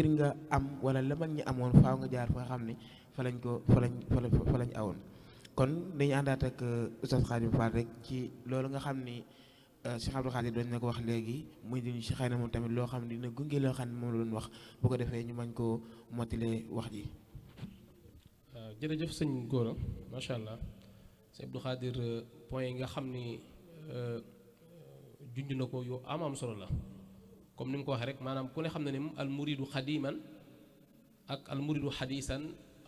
ngir nga am wala la mag ñi amoon faaw nga jaar fa nga xam ni fa lañ ko fa lañ awoon. kon dañuy àndaat ak Oustaz Khadim Fall rek ci loolu nga xam ni Cheikh Abdou Khadir doon na ko wax léegi muy di si xëy na moom tamit loo xam ne dina gunge loo xam ne moom la doon wax bu ko defee ñu mañ koo mottalee wax ji. waaw jërëjëf sëñ Gora macha allah sëñ Abdou Khadir point yi nga xam ni junj na ko yu am solo la comme ni mu ko waxee rek maanaam ku ne xam na ne al muridu xadiman ak al muridu xadisan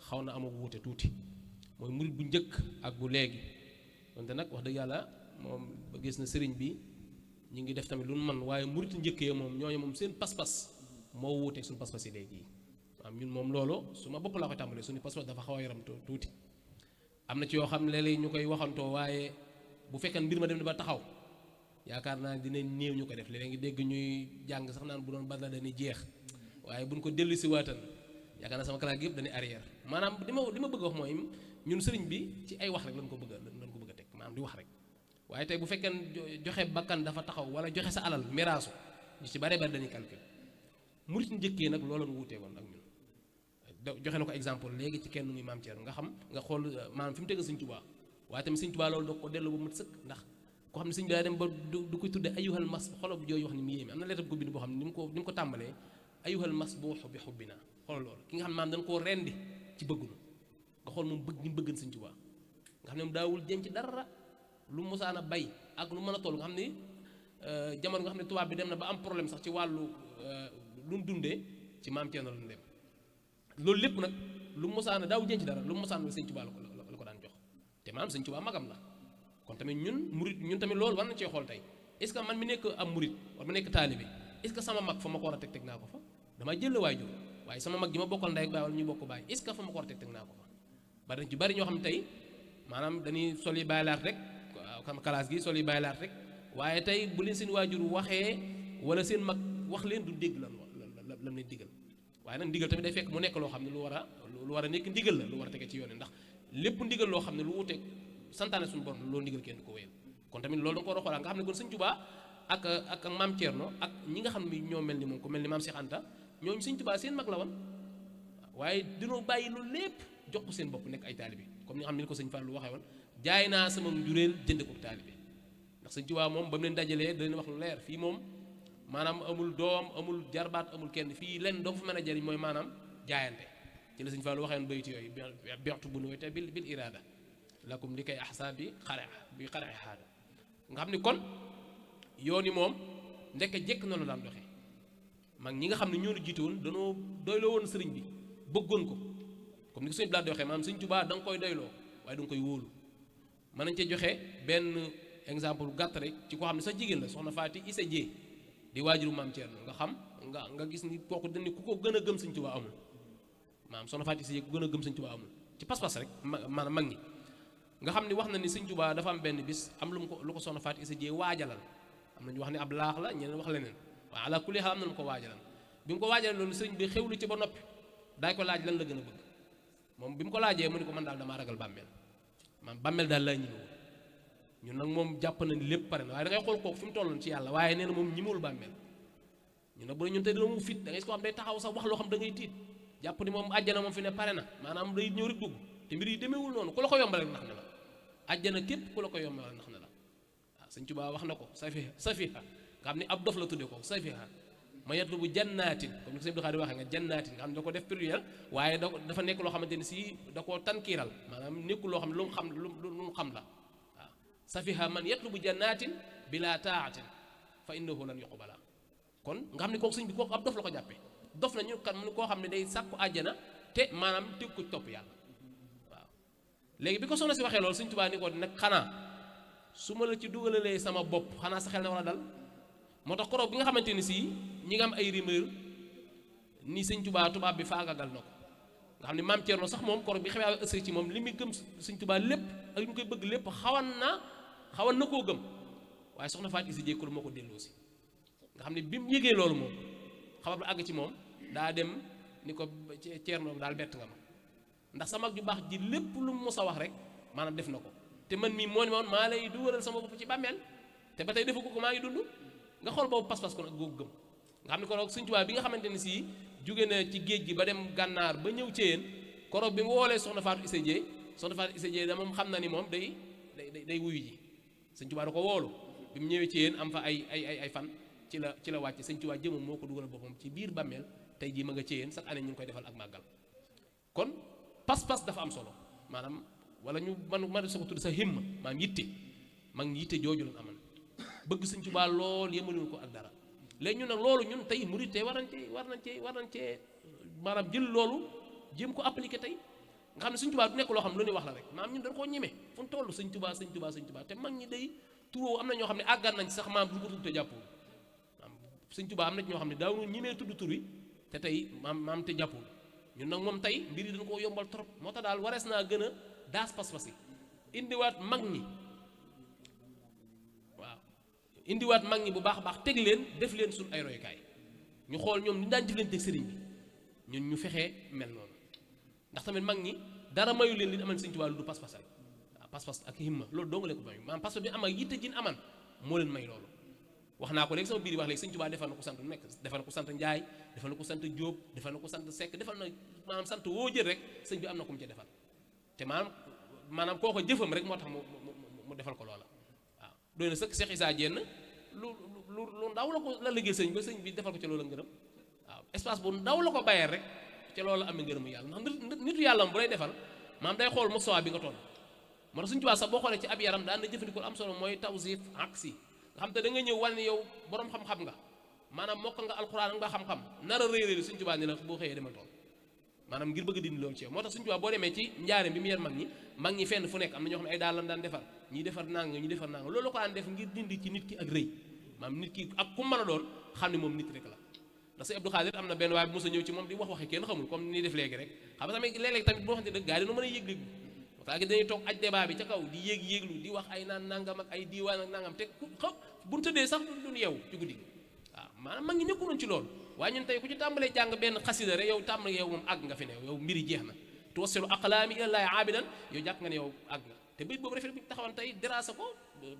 xaw na am wuute tuuti mooy murid bu njëkk ak bu léegi wante nag wax dëgg yàlla moom ba gis na sëriñ bi ñu ngi def tamit lu nu man waaye murid njëkkee moom ñooñu moom seen pas-pas moo wuuteeg suñu pas-pas yi léegi yi waaw ñun moom loolu su ma bopp laa koy tàmbalee suñu pas-pas dafa xaw a yaram tuuti am na ci yoo xam ne léeg-léeg ñu koy waxantoo waaye bu fekkee mbir ma dem na ba taxaw yaakaar naa dina néew ñu ko def léeg-léeg ngi dégg ñuy jàng sax naan bu doon bala dañuy jeex waaye buñ ko dellu si waatan yaakaar naa sama classe gi yëpp dañuy arrière maanaam li ma bëgg a wax mooy ñun sëriñ bi ci ay wax rek lañ ko bëgg a teg maanaam di wax rek waaye tey bu fekkee joxe bakkan dafa taxaw wala joxe sa alal miraasu ñu ci bare bare dañuy calcul murit njëkkee nag loolu nu wuutee woon ak ñun joxe na ko exemple léegi ci kenn muy maam Thierno nga xam nga xool maanaam fi mu teg Sëñ Tuubaa waaye tamit Sëñ Tuubaa loolu da ko dellu ba mat sëkk ndax koo xam ne sëñ bi daa dem ba du koy tudde ayuhal mas xolo bu jooyu wax ni mu yéeme am na lettre bu ko bind boo xam ne ni mu ko tàmbalee ayuhal mas buuxu bi xubbina xool loolu ki nga xam ne maanaam dañ koo rendi ci bëggunu nga xool moom bëgg ni mu bëggan Sëñ Tuubaa nga xam ne moom daawul denc dara lu mosaan a bay ak lu mën a toll nga xam ne jamono nga xam ne tubaab bi dem na ba am problème sax ci wàllu lu mu dundee ci maam Thierno la dem loolu lépp nag lu mosaan a daaw denc dara lu mosaan a Sëñ Tuubaa la ko daan jox te maanaam Sëñ Tuubaa magam la kon tamit ñun tamit loolu war nañ cee xool tey est-ce que man mi nekk am murit war ma nekk taalibe est-ce que sama mag fa ma ko war a teg naa ko fa damaa jël waajur waaye sama mag ji ma bokkal ndey ak baay wala ñu bokk baay est-ce que fa ma ko war a teg naa ko fa bari nañ ci bari ñoo xam ne tey maanaam dañuy sol yi bàyyi laat rek xam kalaas gi sol yi bàyyi laat rek waaye tey bu leen seen waajur waxee wala seen mag wax leen du dégg lan leen digal waaye nag ndigal tamit day fekk mu nekk loo xam ne lu war a nekk ndigal la lu war a tege ci yoon ndax lépp ndigal loo xam ne lu wuteeg santaane suñu borom loolu ndigal kenn du ko wéyal kon tamit loolu da nga ko war a xoolaa nga xam ne kon Sëñ Tuubaa ak maam Thierno ak ñi nga xam ne ñoo mel ni moom ku mel ni maam Cheikh Anta ñooñu Sëñ Tuubaa seen mag la woon waaye dinoo bàyyi loolu lépp jox ko seen bopp nekk ay taalibe comme ni nga xam ne ko sëñ Fallou waxee woon jaay naa sama njureel jënd ko taalibe ndax Sëñ Tuubaa moom ba mu leen dajalee da leen wax lu leer fii moom maanaam amul doom amul jarbaat amul kenn fii lenn doo fa mën a jëriñ mooy maanaam jaayante ci la sëñ Fallou waxee woon bayit yooyu bextu bu nuwete bil iraada lakum li kay ahsa bi xare xaada nga xam ni kon yoon yi moom ndekk jekk na la daan doxee mag ñi nga xam ne ñoo jiite woon danoo doyloo woon sëriñ bi bëggoon ko comme ni ko sëñ bi daan doxee maanaam Sëñ Tuubaa da nga koy doyloo waaye da nga koy wóolu mën nañ cee joxe benn exemple gàtt rek ci koo xam ne sax jigéen la soxna Faati Isa Jee di waajuru maam Thierno nga xam nga gis ni kooku dañ ni ku ko gën a gëm Sëñ Tuubaa amul maanaam soxna Faati Isa Jee ku gën a gëm Sëñ Tuubaa amul ci pas-pas rek maanaam mag ñi nga xam ni wax na ni Sëñ Tuubaa dafa am benn bis am lu ko soxna Faati Isa Jee waajalal am nañu wax ni ab laax la ñeneen wax leneen waaye ala kulli xaal am nañu ko waajalal bi mu ko waajalal loolu sëriñ bi xewlu ci ba noppi daay ko laaj lan la gën a bëgg moom bi mu ko laajee mu ni ko man daal damaa ragal bàmmeel maanaam bàmmeel daal laa ñimewul ñun nag moom jàpp na ni lépp pare na waaye da ngay xool kooku fi mu tolloon ci yàlla waaye nee na moom ñimewul bàmmeel ñun nag bu ñun tey dina mu fit da ngay ko xam day taxaw sax wax loo xam da ngay tiit jàpp ni moom àjjana moom fi ne pare na maanaam day ñëw rek dugg te mbir yi demeewul noonu ku la ko yombal rek nax na la àjjana képp ku la ko yombal nax na la waaw Sëñ Tuubaa wax na ko safiha nga xam ni ab dof la tuddee ko safiha ma yatlubu jannaatin comme ni ko sëñ Abdou Khadre waxee nga jannaatin nga xam ne da ko def pluriel waaye dafa nekk loo xamante ni si da koo tankiiral maanaam nekkul loo xam ne lu mu xam la waaw safiha man yatlubu jannaatin bila taatin fa innahu lan yuqbala kon nga xam ne kooku sëñ bi kooku ab dof la ko jàppee dof na ñu kan mu koo xam ne day sàkku àjjana te maanaam teg ko topp yàlla waaw léegi bi ko soxna si waxee loolu Sëñ Tuubaa ni ko nag xanaa su ma la ci dugalalee sama bopp xanaa sa xel na war a dal moo tax koroog bi nga xamante ni si ñi nga am ay rumeur ni Sëñ Tuubaa tubaab bi faagagal na ko nga xam ne maam Thierno sax moom koroog bi xamee ëssee ci moom li muy gëm Sëñ Tuubaa lépp ak li mu koy bëgg lépp xawan na koo gëm waaye soxna Faat Isi jékkul moo ko delloo si nga xam ne bi mu yëgee loolu moom xabar la àgg ci moom daa dem ni ko Thierno daal bett nga ma ndax sa mag ju baax ji lépp lu mu mos a wax rek maanaam def na ko te man mii moo ni ma maa lay dugalal sama bopp ci bàmmeel te ba tey defu ko maa ngi dund nga xool boobu pas-pas kon ak googu gëm nga xam ne kon Sëñ Tuubaa bi nga xamante ne sii jóge na ci géej gi ba dem gànnaar ba ñëw ci yéen koroog bi mu woolee soxna Fatou Issa Dieye soxna Fatou Issa Dieye da moom xam na ni moom day wuyu ji sëñ Tuubaa da ko woolu bi mu ñëwee ci yéen am fa ay fan ci la wàcc sëñ Tuubaa jëmam moo ko dugal boppam ci biir bàmmeel tey jii ma nga ci yéen chaque année ñu ngi koy defal ak màggal kon pas-pas dafa am solo maanaam wala ñu man sa ko tudd sa himma maanaam yitte mag ñi yitte jooju lañ aman bëgg sëñ Tuubaa lool yemaluñ ko ak dara léegi ñun nag loolu ñun tey murit tey war nañ cee maanaam jël loolu jéem ko appliquer tey nga xam ne sëñ Tuubaa du nekk loo xam ne lu ñuy wax la rek maanaam ñun dañ koo ñeme fu mu toll sëñ Tuubaa te mag ñi day turoo am na ñoo xam ne àggaan nañ sax maam du ko tudd te jàppul maam sëñ Tuubaa am na ñoo xam ne daaw ñemee tudd tur wi te tey maam te jàppul ñun nag moom tey mbir yi dañ koo yombal trop moo tax daal warees naa gën a daas pas-pas yi indiwaat mag ñi waaw indiwaat mag ñi bu baax a baax teg leen def leen suñ ay royukaay ñu xool ñoom ni daan jëflante ak sëriñ bi ñun ñu fexee mel noonu ndax tamit mag ñi dara mayu leen li amal sëñ Tuubaa lu du pas-pasal waaw pas-pas ak himma loolu doo nga leen ko may maanaam pas-pas bi am ak yitte jin aman moo leen may loolu wax naa ko léegi sama biir wax léegi sëñ Tuubaa defal na ko sant nekk defal na ko sant Njaay defal na ko sant Jóob defal na ko sant Sekk defal na maanaam sant woo jël rek sëñ bi am na ko mu ca defal te maanaam kooko jëfam rek moo tax mu defal ko loola waaw doy na sëkk Cheikh Issa Diène lu ndaw la ko la liggéey sëñ ba sëñ bi defal ko ca loola ngërëm waaw espace bu ndaw la ko bàyyee rek ca loolu amee ngërëmu yàlla ndax nitu yàlla bu lay defal maanaam day xool mustawa bi nga toll moo tax sëñ Tuubaa sax boo xoolee ci ab yaram daan na jëfandikoo am solo mooy tawsiif aksi nga xam te da nga ñëw wane ni yow borom xam-xam nga maanaam mokk nga alxuraan nga xam-xam nar a réy sëñ Tuubaa ni la boo xëyee demal tool maanaam ngir bëgg dindi loolu ci yow moo tax sëñ Tuubaa boo demee ci njaareem bi mu yer mag ñi fenn fu nekk am na ñoo xam ne ay daal lan daan defar ñi defar nanga loolu la ko daan def ngir dindi ci nit ki ak rëy maanaam nit ki ak ku mën a doon xam ne moom nit rek la ndax sëñ Abdou Khadir am na benn waaye bu mos a ñëw ci moom di wax waxi kenn xamul comme ni def léegi rek xam nga tamit léeg-léeg tamit boo xam ne dëgg gaa yi dañu mën a yëg-yëg parce que dañuy toog aj débat bi ca kaw di yéeg-yéeglu di wax ay naan nangam ak ay diiwaan ak nangam te bu ñu tëddee sax duñ yeewu ci guddi gi waaw maanaam mag ngi nekkuloon ci loolu waaye ñun tey ku ci tàmbalee jàng benn xasida rek yow tàmbale yow moom àgg nga fi ne yow mbiri jeex na tuwassilu aqlaami ilallaahi aabidan yow jàpp nga ne yow àgg nga te bayit boobu rafet bu ñu taxawoon tey dérasa ko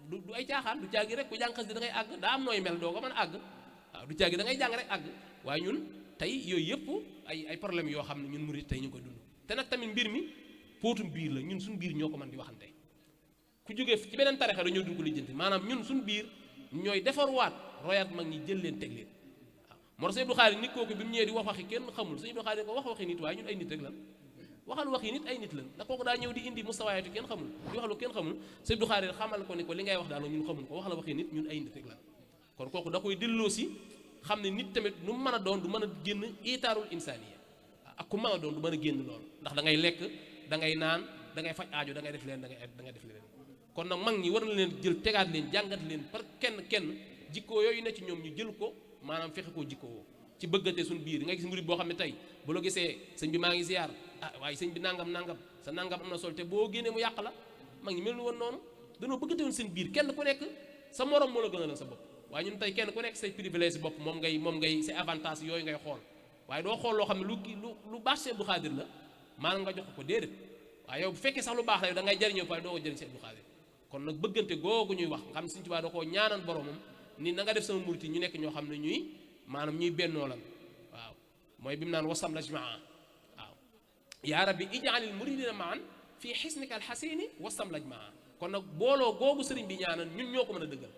du ay caaxaan du caagi rek ku jàng xasida da ngay àgg daa am nooy mel doo ko mën a àgg waaw du caagi da ngay jàng rek àgg waaye ñun tey yooyu yëpp ay problème yoo xam ne ñun murid tey ñu ngi koy dund te nag tamit mbir mi póotum biir la ñun suñu biir ñoo ko mën di waxante ku jógee ci beneen tarixa dañoo dund ko lijjanti maanaam ñun suñu biir ñooy defarwaat royaat mag ñi jël leen teg leen waaw moo tax sëñ Abdou Khadre nit kooku bi mu ñëwee di wax waxi kenn xamul sëñ Abdou Khadre ko wax waxi nit waaye ñun ay nit rek lan waxal waxi nit ay nit lan ndax kooku daa ñëw di indi mustawaayatu kenn xamul di wax lu kenn xamul sëñ Abdou Khadre xamal ko ni ko li ngay wax daal ñun xamul ko wax la waxi nit ñun ay nit rek lan kon kooku da koy delloo si xam ne nit tamit nu mu mën a doon du mën a génn itaarul insaaniya ak ku mën a doon du mën a génn loolu ndax da ngay lekk da ngay naan da ngay faj aajo da ngay def leen da ngay def leen kon nag mag ñi war na leen jël tegaat leen jàngat leen par kenn jikkoo yooyu ne ci ñoom ñu jël ko maanaam fexe koo jikkoo ci bëggante suñu biir nga gis murid boo xam ne tey bu la gisee sëñ bi maa ngi ziar waaye sëñ bi nangam sa nangam am na sol te boo génnee mu yàq la mag ñi mel ni woon noonu danoo bëggante woon seen biir kenn ku nekk sa morom moo la gën a leen sa bopp waaye ñun tey kenn ku nekk say privilège bopp moom ngay say avantage yooyu ngay xool waaye doo xool loo xam ne lu baax Sëñ Abdou Khadre la maanaam nga jox ko déedéet waaye yow bu fekkee sax lu baax la yow da ngay jëriñoo pare doo ko jëriñ Sëñ Abdou Khadre kon nag bëggante googu ñuy wax nga xam ne Sëñ Tuubaa da koo ñaanal boromam ni na nga def sama murit ñu nekk ñoo xam ne ñuy maanaam ñuy bennoo lan waaw mooy bi mu naan wasam lajmaa waaw yaa rabbi ij'alil muridina maan fii xisnika alxasini wasam lajmaa kon nag booloo googu sëriñ bi ñaanal ñun ñoo ko mën a dëggal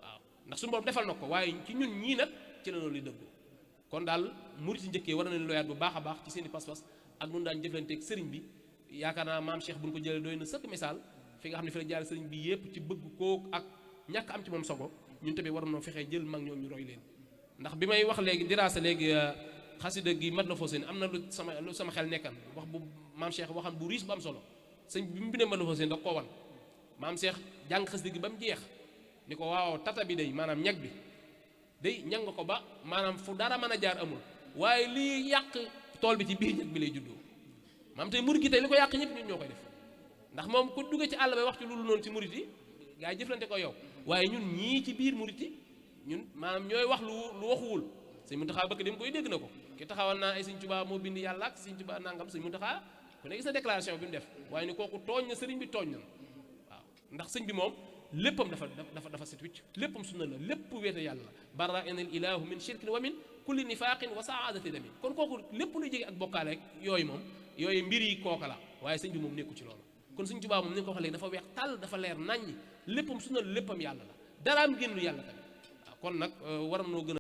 waaw ndax suñu borom defal na ko waaye ci ñun ñii nag ci la loolu li dëggoo kon daal murit yi njëkkee war na leen loyaat bu baax a baax ci seen i pas-pas ak nun daan jëflanteeg sëriñ bi yaakaar naa maam Cheikh bu ñu ko jëlee doy na sëkk misaal fi nga xam ne fi la jaar sëriñ bi yépp ci bëgg kook ak ñàkk am ci moom sogo ñun tamit war nañoo fexee jël mag ñoom ñu roy leen ndax bi may wax léegi diraasa léegi xasida gi mat la foo seen am na lu sama xel nekkan wax bu maam Cheikh waxan bu riis bu am solo sëñ bi mu bindee mat la foo seen da koo wan maam Cheikh jàng xasida gi ba mu jeex ni ko waaw tata bi day maanaam ñag bi day ñag nga ko ba maanaam fu dara mën a jaar amul waaye lii yàq tool bi ci biir ñag bi lay juddoo maam tey murit gi tey li ko yàq ñëpp ñun ñoo koy def ndax moom ku duggee ci àll ba wax ci loolu noonu ci murit yi gaa yi jëflante ko yow waaye ñun ñii ci biir murit yi ñun maanaam ñooy wax lu waxuwul sëñ Muntaxa bëkk dem koy dégg na ko ki taxawal naa ay sëñ Tuubaa moo bind yàlla ak sëñ Tuubaa nangam sëñ Muntaxa ku ne gis na déclaration bi mu def waaye ni kooku tooñ na sëriñ bi tooñ na waaw ndax sëñ bi moom léppam dafa set wicc léppam sunna la lépp wéete yàlla bara inal ilahu min shirkin wa min kulli nifaaqin wa saadati dami kon kooku lépp luy jege ak bokkaale rek yooyu moom yooyu mbir yi kooka la waaye sëñ bi moom nekku ci loolu kon Sëñ Tuubaa moom ni nga ko wax léegi dafa weex tàll dafa leer naññ léppam sunna léppam yàlla la daraam génn yàlla tamit waaw kon nag waram noo gën